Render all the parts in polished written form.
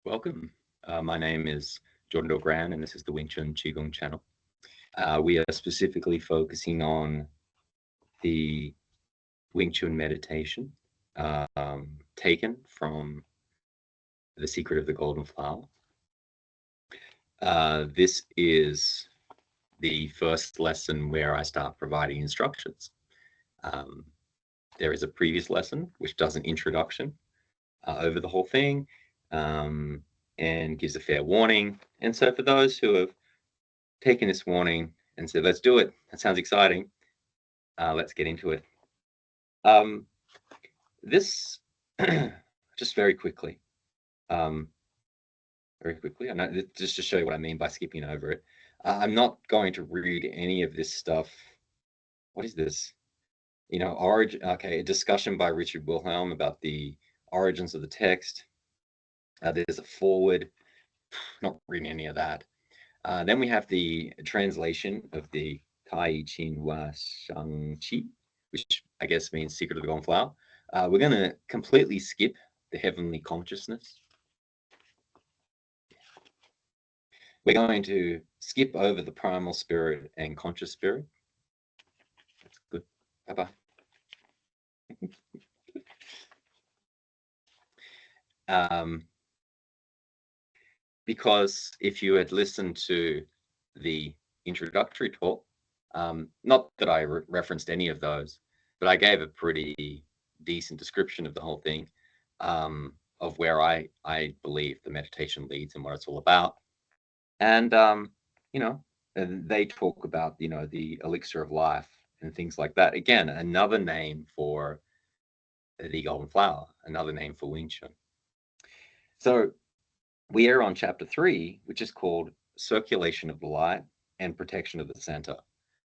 Welcome. My name is Jordan Gran, and this is the Wing Chun Qigong channel. We are specifically focusing on the Wing Chun meditation taken from The Secret of the Golden Flower. This is the first lesson where I start providing instructions. There is a previous lesson which does an introduction over the whole thing and gives a fair warning. And so for those who have taken this warning and said, let's do it, that sounds exciting, let's get into it. This, just very quickly, I know, just to show you what I mean by skipping over it. I'm not going to read any of this stuff. What is this? Origin. Okay, a discussion by Richard Wilhelm about the origins of the text. There's a foreword. Not reading any of that. Then we have the translation of the Tai Chin Hua Shang Qi, which I guess means Secret of the Golden Flower. We're going to completely skip the heavenly consciousness. We're going to skip over the primal spirit and conscious spirit. That's good. Bye-bye. Because if you had listened to the introductory talk, not that I referenced any of those, but I gave a pretty decent description of the whole thing, of where I believe the meditation leads and what it's all about. And, they talk about, the elixir of life and things like that. Again, another name for the golden flower, another name for Wing Chun. So we are on chapter 3, which is called Circulation of the Light and Protection of the Center.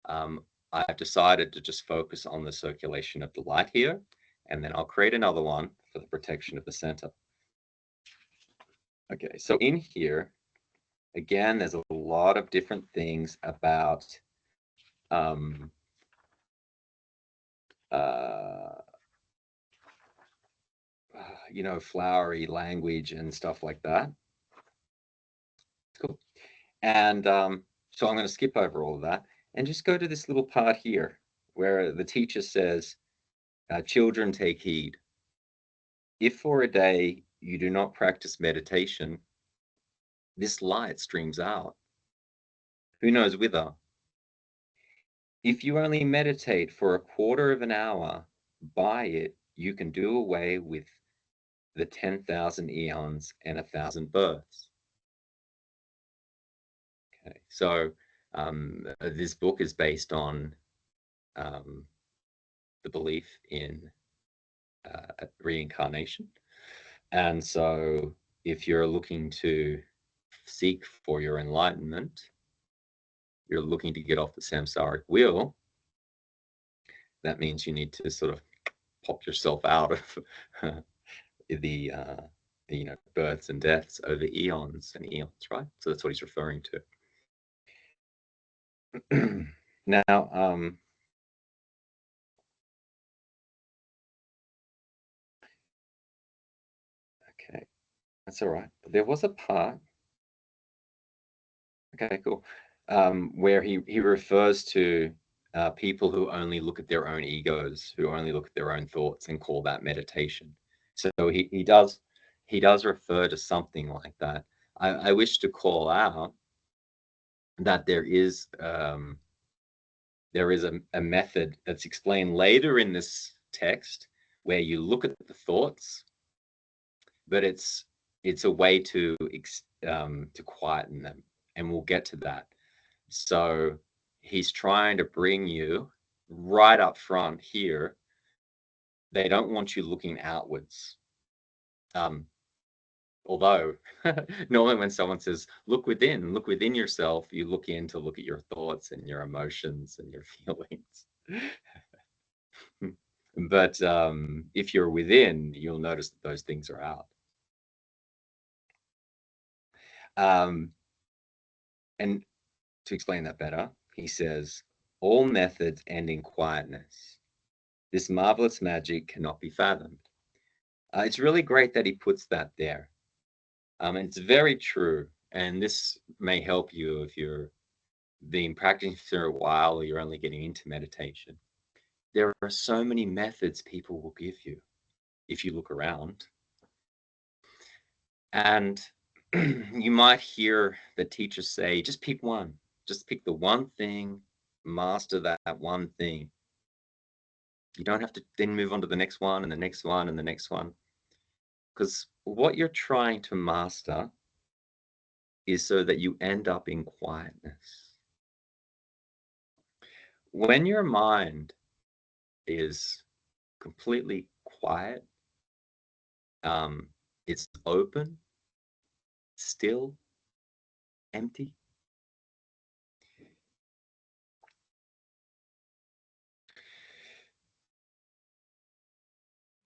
I've decided to just focus on the circulation of the light here, and then I'll create another one for the protection of the center. Okay, so in here, again, there's a lot of different things about flowery language and stuff like that. Cool. And so I'm going to skip over all of that and just go to this little part here where the teacher says, children, take heed. If for a day you do not practice meditation, this light streams out. Who knows whither? If you only meditate for a quarter of an hour, by it you can do away with the 10,000 eons and 1,000 births. Okay, so this book is based on the belief in reincarnation. And so if you're looking to seek for your enlightenment, you're looking to get off the samsaric wheel, that means you need to sort of pop yourself out of the births and deaths over eons and eons, right? So that's what he's referring to. Now, okay, that's all right. There was a part, okay, cool, where he refers to people who only look at their own egos, who only look at their own thoughts, and call that meditation. So he does refer to something like that. I wish to call out that there is a method that's explained later in this text where you look at the thoughts, but it's a way to quieten them, and we'll get to that. So he's trying to bring you right up front here. They don't want you looking outwards. Although normally when someone says, look within yourself, you look in to look at your thoughts and your emotions and your feelings. But if you're within, you'll notice that those things are out. And to explain that better, he says, all methods end in quietness. This marvelous magic cannot be fathomed. It's really great that he puts that there. It's very true. And this may help you if you're been practicing for a while or you're only getting into meditation. There are so many methods people will give you if you look around. And you might hear the teachers say, just pick one, just pick the one thing, master that one thing. You don't have to then move on to the next one and the next one and the next one. Because what you're trying to master is so that you end up in quietness. When your mind is completely quiet, it's open, still, empty.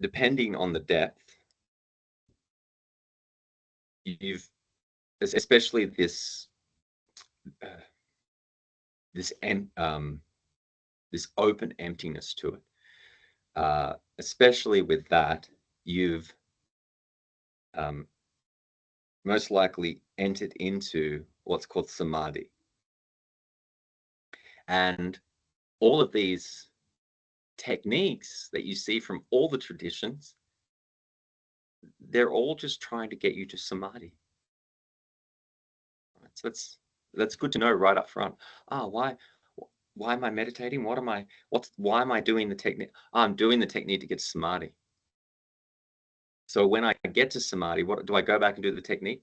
Depending on the depth, you've especially uh, this this open emptiness to it. Especially with that, you've um, most likely entered into what's called samadhi, and all of these techniques that you see from all the traditions, they're all just trying to get you to samadhi. So that's good to know right up front. Why am I meditating? Why am I doing the technique? I'm doing the technique to get to samadhi. So when I get to samadhi, what do I go back and do the technique?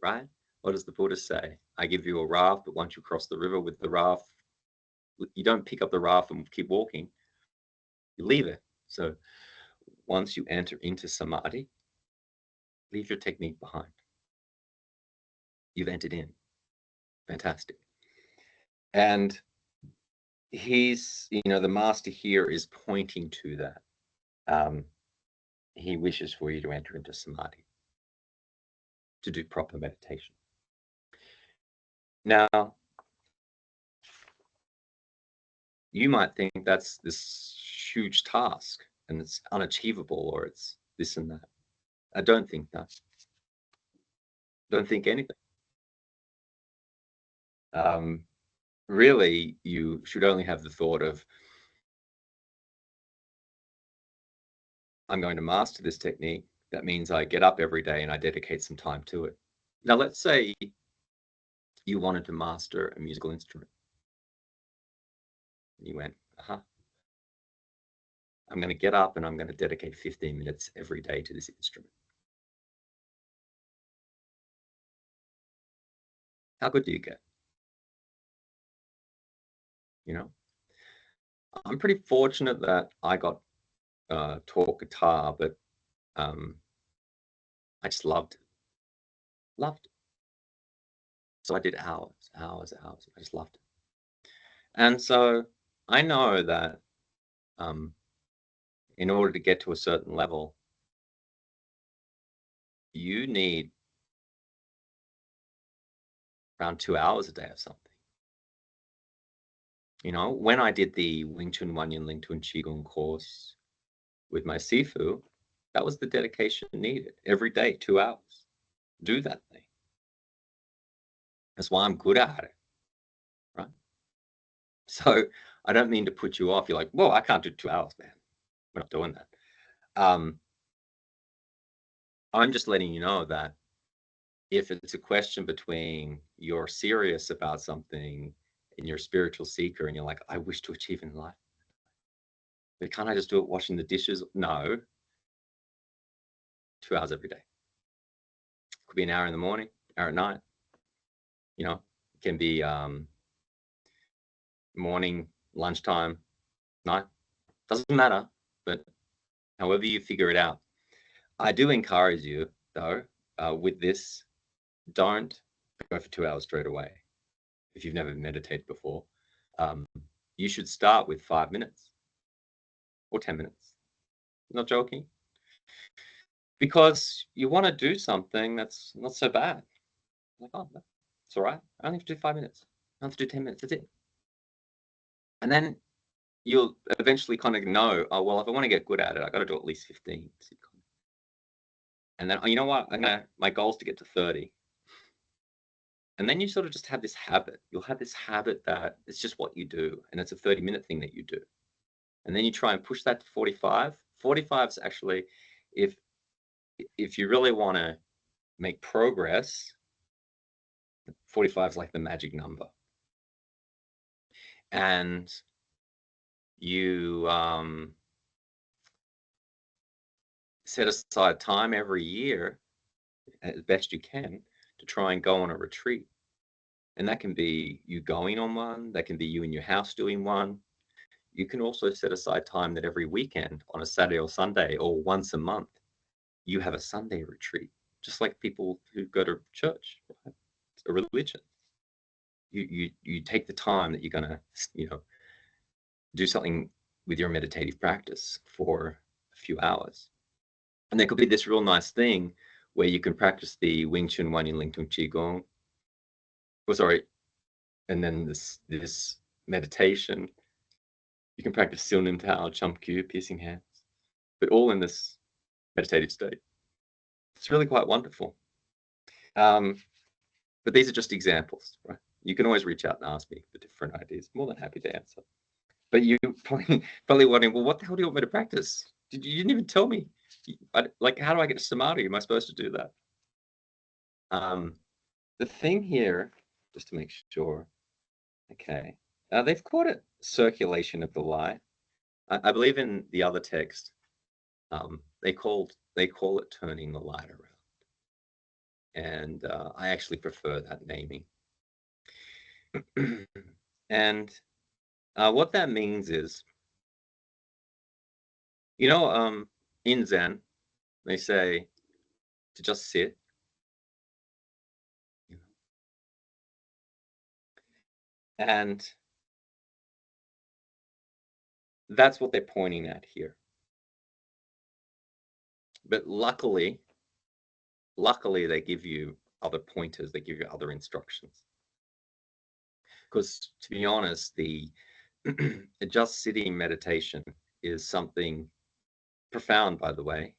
Right? What does the Buddha say? I give you a raft, but once you cross the river with the raft, you don't pick up the raft and keep walking. You leave it. So once you enter into samadhi, leave your technique behind. You've entered in. Fantastic. And the master here is pointing to that. He wishes for you to enter into samadhi, to do proper meditation. Now, you might think that's this huge task and it's unachievable or it's this and that. I don't think that. Don't think anything. Really, you should only have the thought of, I'm going to master this technique. That means I get up every day and I dedicate some time to it. Now, let's say you wanted to master a musical instrument. You went, I'm going to get up and I'm going to dedicate 15 minutes every day to this instrument. How good do you get? I'm pretty fortunate that I got taught guitar, but I just loved it. Loved it. So I did hours, hours, hours. I just loved it. And so I know that in order to get to a certain level, you need around 2 hours a day of something. When I did the Wing Chun Wanyan Ling Tun Qigong course with my Sifu, that was the dedication needed. Every day, 2 hours. Do that thing. That's why I'm good at it, right? So I don't mean to put you off. You're like, well, I can't do 2 hours, man. We're not doing that. I'm just letting you know that if it's a question between you're serious about something and you're a spiritual seeker and you're like, I wish to achieve in life, but can't I just do it washing the dishes? No. 2 hours every day. Could be an hour in the morning, hour at night. It can be morning, lunchtime, night. Doesn't matter, but however you figure it out. I do encourage you, though, with this, don't go for 2 hours straight away. If you've never meditated before, you should start with 5 minutes or 10 minutes. Not joking. Because you want to do something that's not so bad. Like, oh, it's all right. I only have to do 5 minutes. I have to do 10 minutes. That's it. And then you'll eventually kind of know, oh, well, if I want to get good at it, I got to do at least 15. And then, oh, you know what? My goal is to get to 30. And then you sort of just have this habit. You'll have this habit that it's just what you do, and it's a 30-minute thing that you do. And then you try and push that to 45. 45 is actually, if if you really want to make progress, 45 is like the magic number. And you set aside time every year as best you can to try and go on a retreat. And that can be you going on one, that can be you in your house doing one. You can also set aside time that every weekend on a Saturday or Sunday or once a month, you have a Sunday retreat, just like people who go to church, right? It's a religion. You take the time that you're gonna, do something with your meditative practice for a few hours. And there could be this real nice thing where you can practice the Wing Chun Wan Yin Ling Tung Qi Gong. Oh, sorry. And then this meditation. You can practice Sil Nim Tao, Chum Kyu, piercing hands, but all in this meditative state. It's really quite wonderful. But these are just examples, right? You can always reach out and ask me for different ideas. I'm more than happy to answer. But you probably wondering, well, what the hell do you want me to practice? You didn't even tell me. Like, how do I get to samadhi? Am I supposed to do that? The thing here, just to make sure, okay, they've called it circulation of the light. I believe in the other text, they call it turning the light around, and I actually prefer that naming. And what that means is, in Zen, they say to just sit. And that's what they're pointing at here. But luckily, they give you other pointers, they give you other instructions. Because to be honest, the just sitting meditation is something profound, by the way,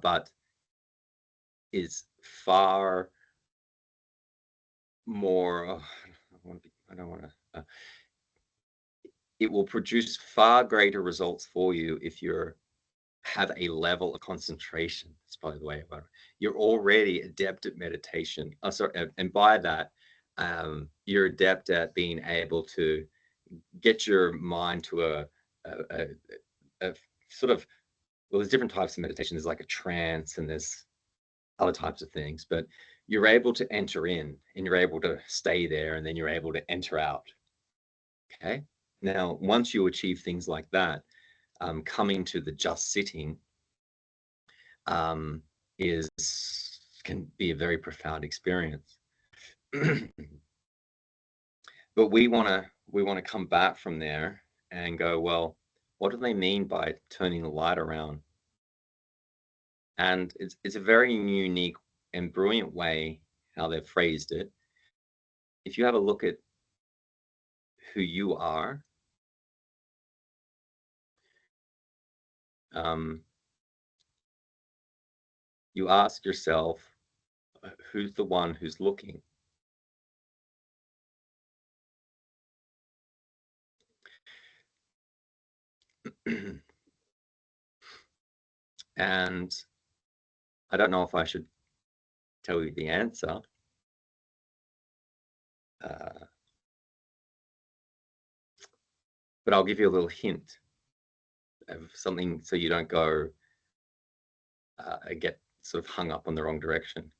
but is far more. I don't want to. It will produce far greater results for you if you have a level of concentration. That's probably the way about it. You're already adept at meditation. And by that, you're adept at being able to get your mind to a sort of, well, there's different types of meditation. There's like a trance and there's other types of things, but you're able to enter in and you're able to stay there and then you're able to enter out. Okay. Now, once you achieve things like that, coming to the just sitting is can be a very profound experience. But we want to come back from there and go, well, what do they mean by turning the light around? And it's a very unique and brilliant way how they've phrased it. If you have a look at who you are, you ask yourself, who's the one who's looking? And I don't know if I should tell you the answer. But I'll give you a little hint of something so you don't go get sort of hung up on the wrong direction.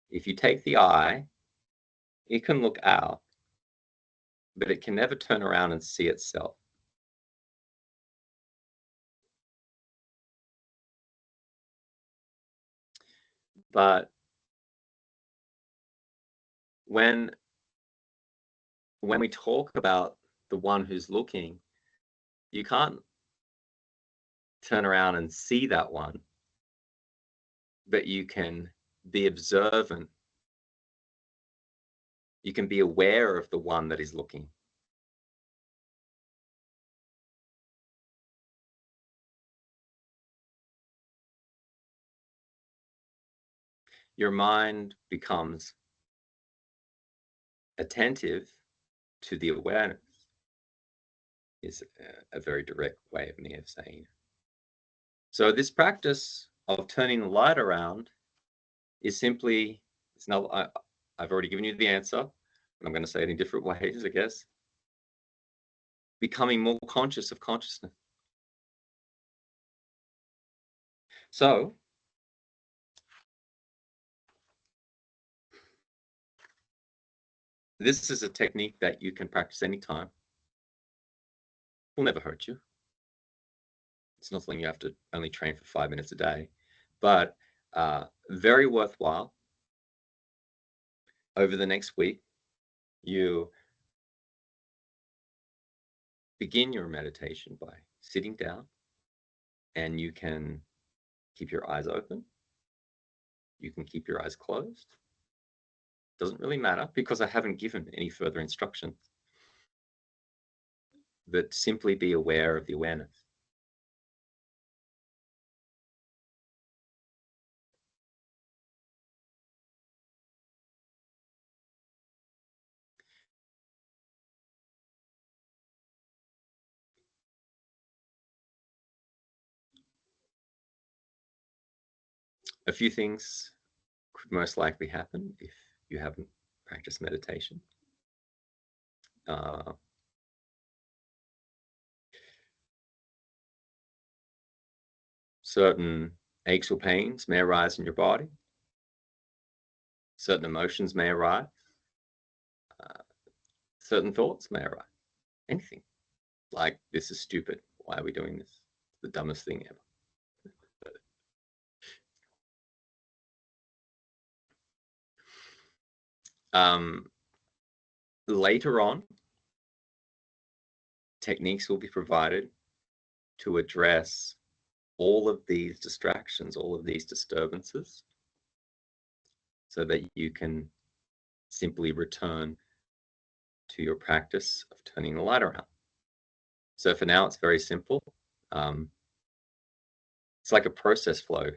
If you take the eye, it can look out, but it can never turn around and see itself. But when we talk about the one who's looking, you can't turn around and see that one, but you can be observant. You can be aware of the one that is looking. your mind becomes attentive to the awareness, is a very direct way of me of saying it. So this practice of turning the light around is simply, it's not, I've already given you the answer, but I'm going to say it in different ways, I guess. Becoming more conscious of consciousness. So this is a technique that you can practice anytime. It will never hurt you. It's not something you have to only train for 5 minutes a day, but very worthwhile. Over the next week, you begin your meditation by sitting down, and you can keep your eyes open. You can keep your eyes closed. Doesn't really matter because I haven't given any further instructions. But simply be aware of the awareness. A few things could most likely happen if you haven't practiced meditation. Certain aches or pains may arise in your body. Certain emotions may arise. Certain thoughts may arise. Anything. Like, this is stupid. Why are we doing this? It's the dumbest thing ever. Later on, techniques will be provided to address all of these distractions, all of these disturbances, so that you can simply return to your practice of turning the light around. So for now, it's very simple. It's like a process flow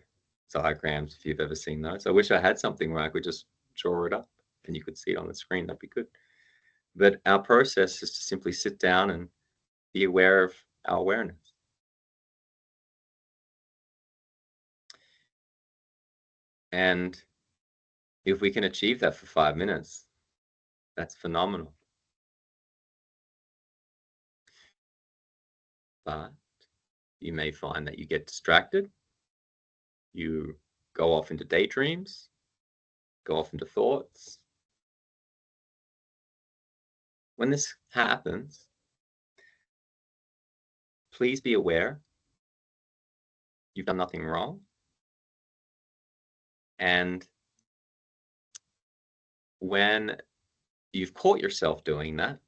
diagrams, if you've ever seen those. I wish I had something where I could just draw it up and you could see it on the screen. That'd be good. But our process is to simply sit down and be aware of our awareness. And if we can achieve that for 5 minutes, that's phenomenal. But you may find that you get distracted. You go off into daydreams, go off into thoughts. When this happens, please be aware you've done nothing wrong. And when you've caught yourself doing that,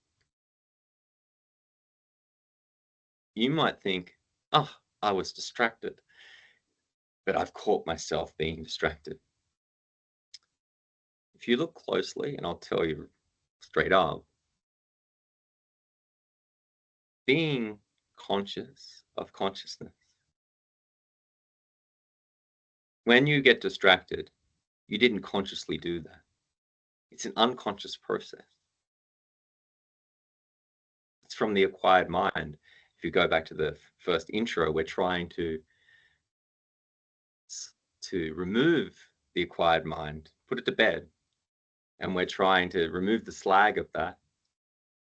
you might think, oh, I was distracted, but I've caught myself being distracted. If you look closely, and I'll tell you straight up, being conscious of consciousness. When you get distracted, you didn't consciously do that. It's an unconscious process. It's from the acquired mind. If you go back to the first intro, we're trying to remove the acquired mind, put it to bed. And we're trying to remove the slag of that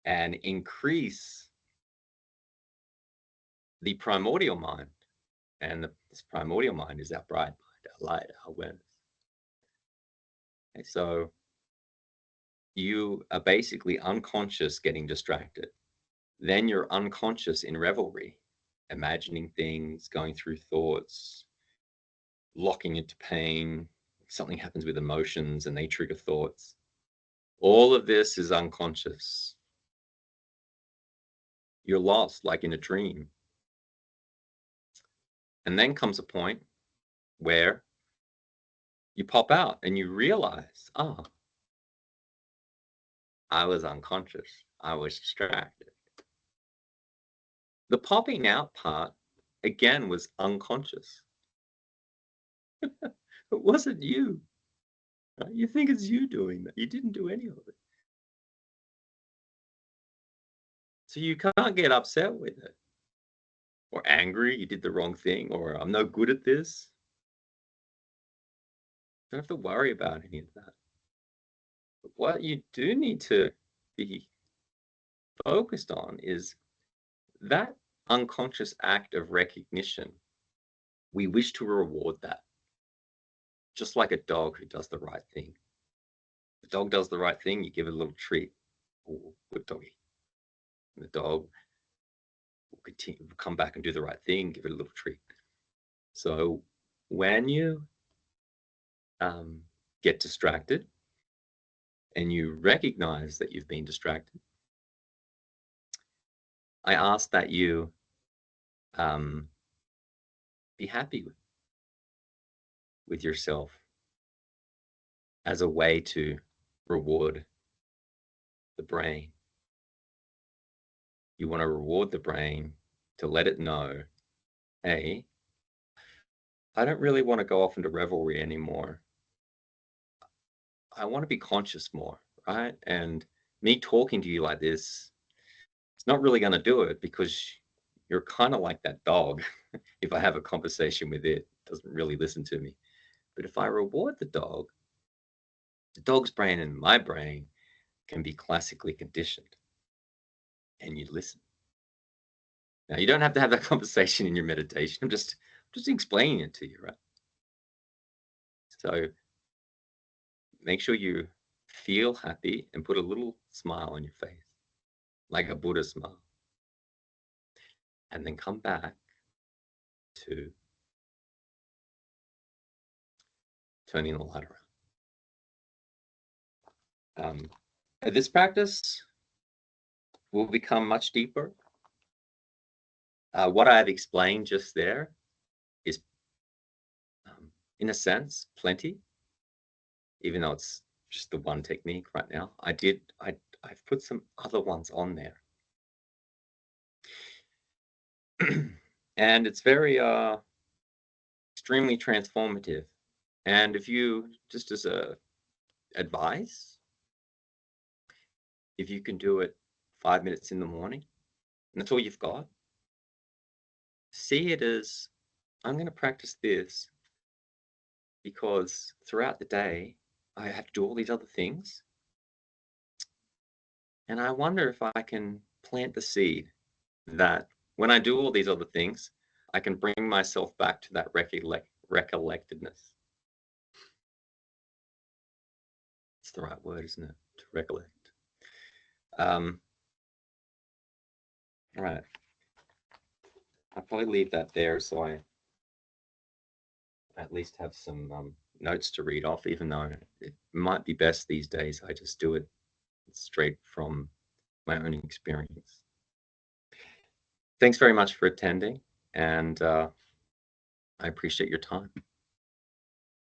and increase the primordial mind. And this primordial mind is our bright mind, our light, our awareness. Okay, so you are basically unconscious getting distracted. Then you're unconscious in revelry, imagining things, going through thoughts, locking into pain. Something happens with emotions and they trigger thoughts. All of this is unconscious. You're lost like in a dream. And then comes a point where you pop out and you realize, oh, I was unconscious. I was distracted. The popping out part, again, was unconscious. It wasn't you. Right? You think it's you doing that. You didn't do any of it. So you can't get upset with it or angry, you did the wrong thing, or I'm no good at this. You don't have to worry about any of that. But what you do need to be focused on is that unconscious act of recognition. We wish to reward that, just like a dog who does the right thing. The dog does the right thing, you give it a little treat. Oh, good doggy. And the dog will continue, will come back and do the right thing, give it a little treat. So when you get distracted and you recognize that you've been distracted, I ask that you be happy with yourself as a way to reward the brain. You want to reward the brain to let it know, hey, I don't really want to go off into revelry anymore. I want to be conscious more, right? And me talking to you like this, it's not really going to do it because you're kind of like that dog. If I have a conversation with it, it doesn't really listen to me. But if I reward the dog's brain and my brain can be classically conditioned, and you listen. Now, you don't have to have that conversation in your meditation. I'm just explaining it to you, right? So make sure you feel happy and put a little smile on your face, like a Buddha smile. And then come back to turning the light around. This practice will become much deeper. What I've explained just there is, in a sense, plenty, even though it's just the one technique right now. I've put some other ones on there. And it's very extremely transformative. And if you, just as a advice, if you can do it 5 minutes in the morning, and that's all you've got, see it as, I'm going to practice this because throughout the day, I have to do all these other things. And I wonder if I can plant the seed that when I do all these other things, I can bring myself back to that recollectedness. It's the right word, isn't it? To recollect. All right. I'll probably leave that there so I at least have some notes to read off, even though it might be best these days I just do it straight from my own experience. Thanks very much for attending, and I appreciate your time.